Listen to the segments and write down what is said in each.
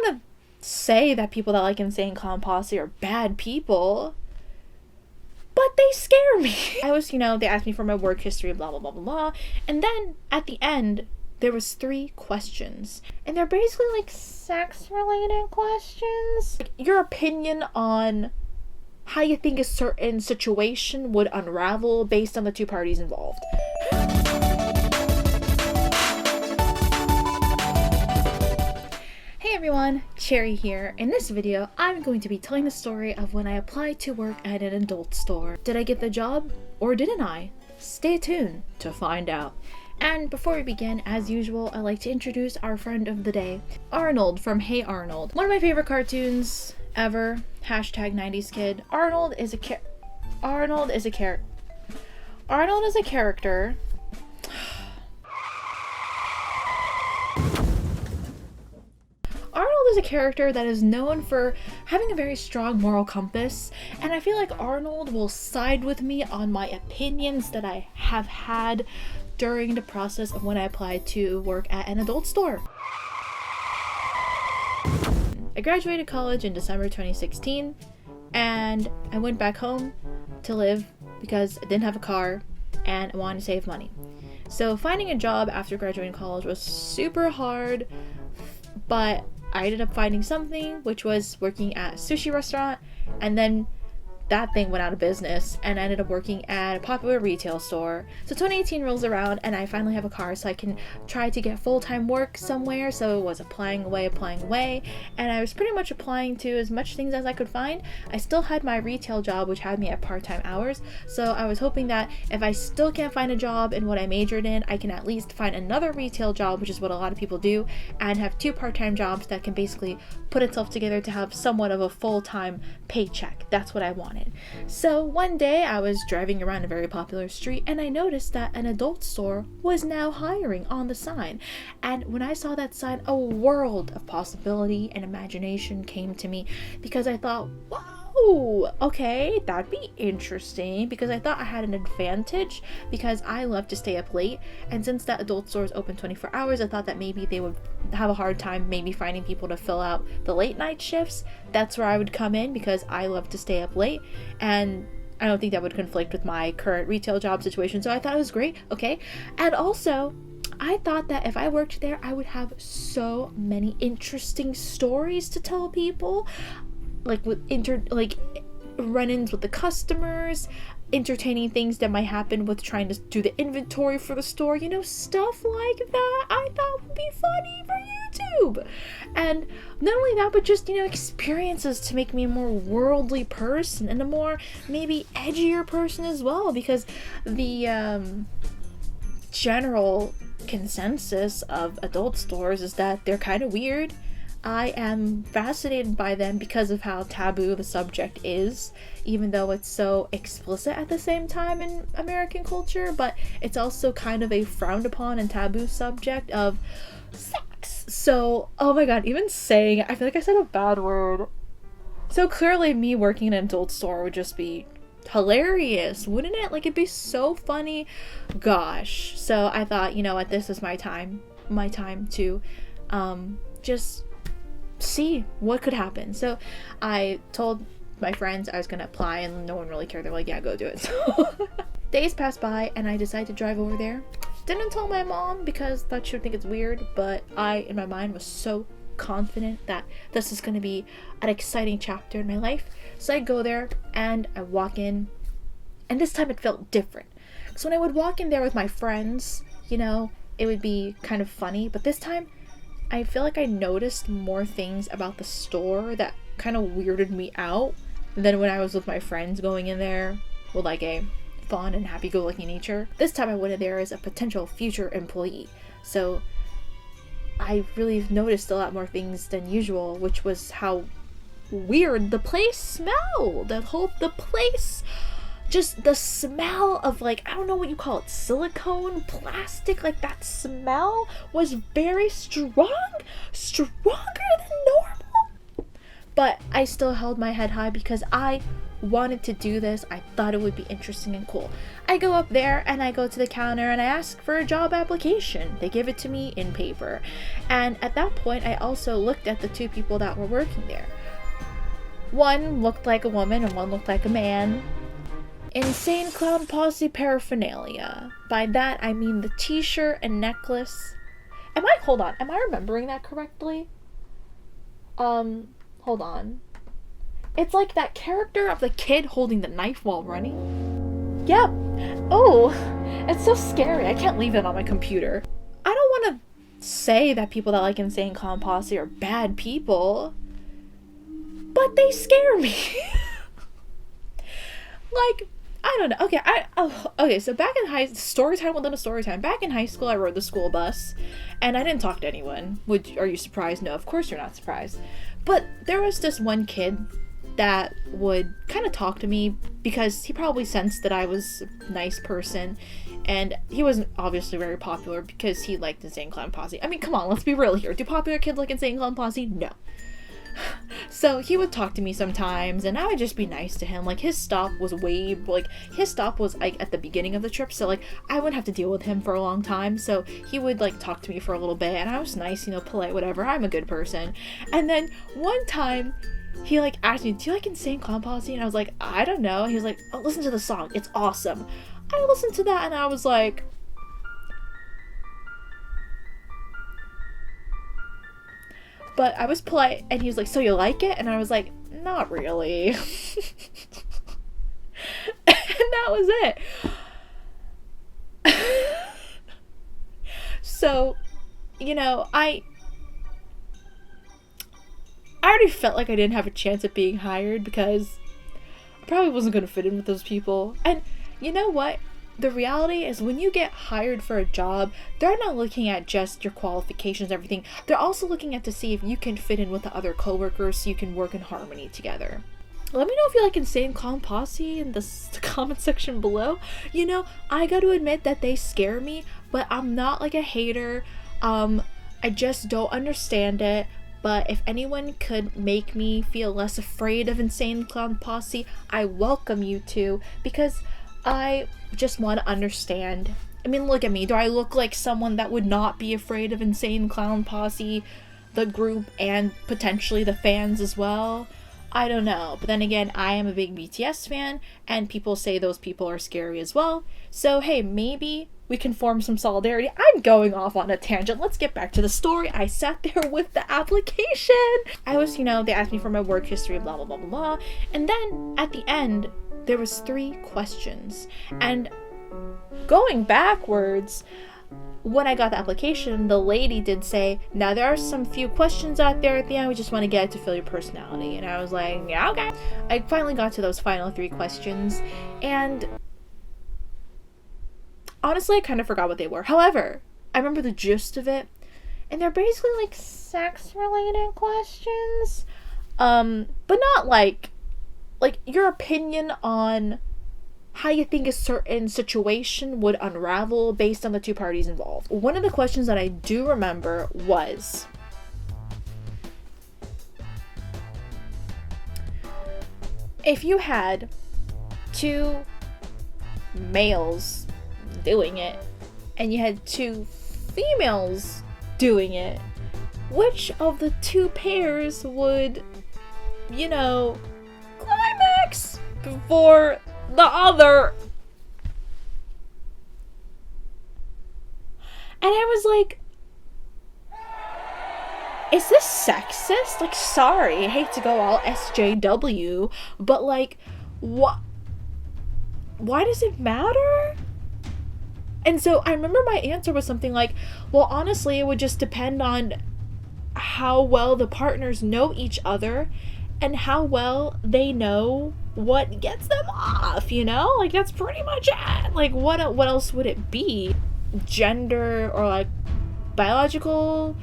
want to say that people that like Insane Clown Posse are bad people, but they scare me. I was, they asked me for my work history, blah, blah, blah, blah, blah. And then at the end, there was 3 questions. And they're basically like sex-related questions. Like, your opinion on how you think a certain situation would unravel based on the 2 parties involved. Hey everyone, Cherry here. In this video, I'm going to be telling the story of when I applied to work at an adult store. Did I get the job or didn't I? Stay tuned to find out. And before we begin, as usual, I'd like to introduce our friend of the day, Arnold from Hey Arnold. One of my favorite cartoons ever. Hashtag 90s kid. Arnold is a character. Arnold is a character. Arnold is a character that is known for having a very strong moral compass, and I feel like Arnold will side with me on my opinions that I have had during the process of when I applied to work at an adult store. I graduated college in December 2016, and I went back home to live because I didn't have a car and I wanted to save money. So finding a job after graduating college was super hard, but I ended up finding something, which was working at a sushi restaurant, and then that thing went out of business and I ended up working at a popular retail store. So 2018 rolls around and I finally have a car, so I can try to get full-time work somewhere. So it was applying away, and I was pretty much applying to as much things as I could find. I still had my retail job, which had me at part-time hours, so I was hoping that if I still can't find a job in what I majored in, I can at least find another retail job, which is what a lot of people do, and have 2 part-time jobs that can basically put itself together to have somewhat of a full-time paycheck. That's what I wanted. So one day I was driving around a very popular street and I noticed that an adult store was now hiring on the sign. And when I saw that sign, a world of possibility and imagination came to me, because I thought, wow, okay, that'd be interesting, because I thought I had an advantage because I love to stay up late, and since that adult store is open 24 hours, I thought that maybe they would have a hard time maybe finding people to fill out the late night shifts. That's where I would come in because I love to stay up late, and I don't think that would conflict with my current retail job situation, so I thought it was great, okay? And also, I thought that if I worked there, I would have so many interesting stories to tell people, like with run-ins with the customers, entertaining things that might happen with trying to do the inventory for the store, stuff like that I thought would be funny for YouTube. And not only that, but just, experiences to make me a more worldly person and a more maybe edgier person as well, because the general consensus of adult stores is that they're kind of weird. I am fascinated by them because of how taboo the subject is, even though it's so explicit at the same time in American culture, but it's also kind of a frowned upon and taboo subject of sex. So, oh my god, even saying it, I feel like I said a bad word. So clearly me working in an adult store would just be hilarious, wouldn't it? Like, it'd be so funny. Gosh. So I thought, you know what, this is my time to just see what could happen. So I told my friends I was gonna apply, and no one really cared. They're like, yeah, go do it. So days passed by and I decided to drive over there. Didn't tell my mom because thought she would think it's weird, but I, in my mind, was so confident that this is gonna be an exciting chapter in my life. So I go there and I walk in, and this time it felt different. So when I would walk in there with my friends, it would be kind of funny, but this time I feel like I noticed more things about the store that kind of weirded me out than when I was with my friends going in there with like a fun and happy-go-lucky nature. This time I went in there as a potential future employee, so I really noticed a lot more things than usual, which was how weird the place smelled. The place, just the smell of, like, I don't know what you call it, silicone, plastic, like that smell was very strong, stronger than normal. But I still held my head high because I wanted to do this. I thought it would be interesting and cool. I go up there and I go to the counter and I ask for a job application. They give it to me in paper. And at that point, I also looked at the two people that were working there. One looked like a woman and one looked like a man. Insane Clown Posse paraphernalia. By that, I mean the t-shirt and necklace. Hold on, am I remembering that correctly? Hold on. It's like that character of the kid holding the knife while running. Yep. Oh, it's so scary. I can't leave it on my computer. I don't want to say that people that like Insane Clown Posse are bad people, but they scare me. Like, I don't know. Okay, so back in story time within a story time. Back in high school, I rode the school bus, and I didn't talk to anyone. Are you surprised? No, of course you're not surprised. But there was this one kid that would kind of talk to me because he probably sensed that I was a nice person, and he wasn't obviously very popular because he liked Insane Clown Posse. I mean, come on, let's be real here. Do popular kids like Insane Clown Posse? No. So he would talk to me sometimes, and I would just be nice to him. Like, his stop was like at the beginning of the trip, so like I wouldn't have to deal with him for a long time. So he would like talk to me for a little bit, and I was nice, polite, whatever. I'm a good person. And then one time he like asked me, "Do you like Insane Clown Posse?" And I was like, "I don't know." And he was like, "Oh, listen to the song. It's awesome." I listened to that, and I was like, but I was polite, and he was like, "So you like it?" And I was like, "Not really." And that was it. So, I already felt like I didn't have a chance at being hired because I probably wasn't going to fit in with those people. And you know what? The reality is when you get hired for a job, they're not looking at just your qualifications, everything. They're also looking at to see if you can fit in with the other coworkers so you can work in harmony together. Let me know if you like Insane Clown Posse in the comment section below. I got to admit that they scare me, but I'm not like a hater. I just don't understand it. But if anyone could make me feel less afraid of Insane Clown Posse, I welcome you to, because I just want to understand. I mean, look at me. Do I look like someone that would not be afraid of Insane Clown Posse, the group, and potentially the fans as well? I don't know. But then again, I am a big BTS fan, and people say those people are scary as well. So hey, maybe we can form some solidarity. I'm going off on a tangent. Let's get back to the story. I sat there with the application. I was, they asked me for my work history, blah, blah, blah, blah, blah. And then at the end, there was 3 questions. And going backwards, when I got the application, the lady did say, "Now there are some few questions out there at the end. We just want to get it to fill your personality." And I was like, yeah, okay. I finally got to those final 3 questions, and honestly, I kind of forgot what they were. However, I remember the gist of it, and they're basically like sex-related questions, but not like your opinion on how you think a certain situation would unravel based on the 2 parties involved. One of the questions that I do remember was, if you had 2 males doing it and you had 2 females doing it, which of the 2 pairs would, climax before the other? And I was like, is this sexist? Like, sorry, I hate to go all SJW, but like, what? Why does it matter? And so I remember my answer was something like, well, honestly, it would just depend on how well the partners know each other and how well they know what gets them off, Like, that's pretty much it. Like, what else would it be? Gender or, like, biologicalness?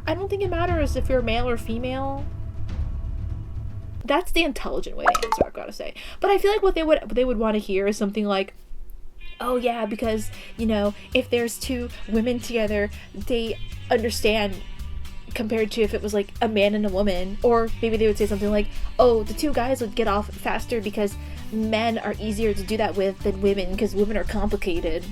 I don't think it matters if you're male or female. That's the intelligent way to answer, I've got to say. But I feel like what they would want to hear is something like, oh yeah, because, if there's 2 women together, they understand compared to if it was like a man and a woman. Or maybe they would say something like, oh, the two guys would get off faster because men are easier to do that with than women because women are complicated.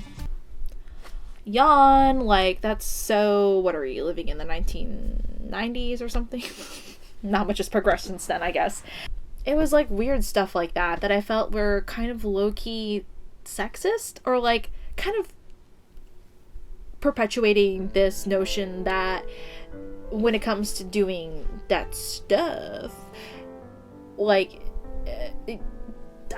Yawn. Like, that's so, what are we, living in the 1990s or something? Not much has progressed since then, I guess. It was like weird stuff like that I felt were kind of low-key sexist, or like kind of perpetuating this notion that when it comes to doing that stuff, like,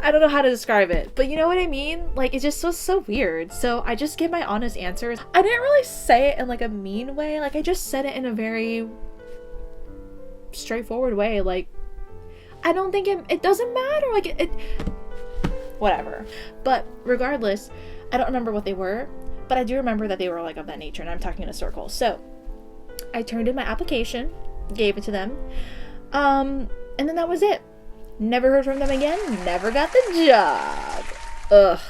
I don't know how to describe it, but you know what I mean? Like, it just was so weird. So I just give my honest answers. I didn't really say it in like a mean way. Like, I just said it in a very straightforward way. Like, I don't think it doesn't matter. Like, it whatever. But regardless, I don't remember what they were, but I do remember that they were like of that nature, and I'm talking in a circle. So I turned in my application, gave it to them, and then that was it. Never heard from them again, never got the job. Ugh.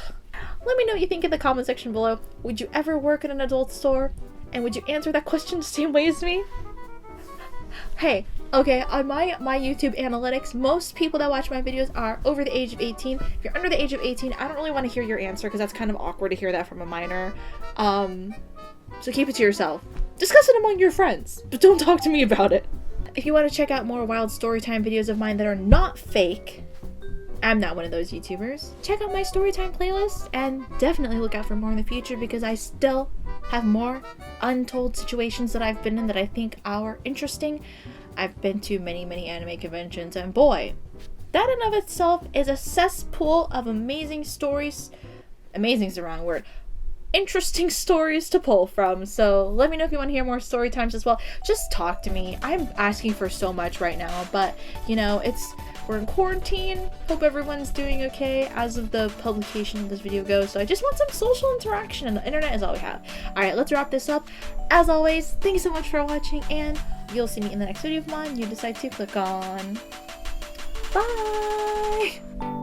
Let me know what you think in the comment section below. Would you ever work in an adult store? And would you answer that question the same way as me? Hey, okay, on my YouTube analytics, most people that watch my videos are over the age of 18. If you're under the age of 18, I don't really want to hear your answer because that's kind of awkward to hear that from a minor. So keep it to yourself. Discuss it among your friends, but don't talk to me about it. If you want to check out more wild storytime videos of mine that are not fake, I'm not one of those YouTubers, check out my storytime playlist, and definitely look out for more in the future because I still have more untold situations that I've been in that I think are interesting. I've been to many anime conventions, and boy, that in of itself is a cesspool of amazing stories. Amazing's the wrong word. Interesting stories to pull from. So let me know if you want to hear more story times as well. Just talk to me. I'm asking for so much right now, but you know, we're in quarantine. Hope everyone's doing okay as of the publication of this video goes. So I just want some social interaction, and the internet is all we have. Alright, let's wrap this up. As always, thank you so much for watching, and you'll see me in the next video of mine you decide to click on. Bye!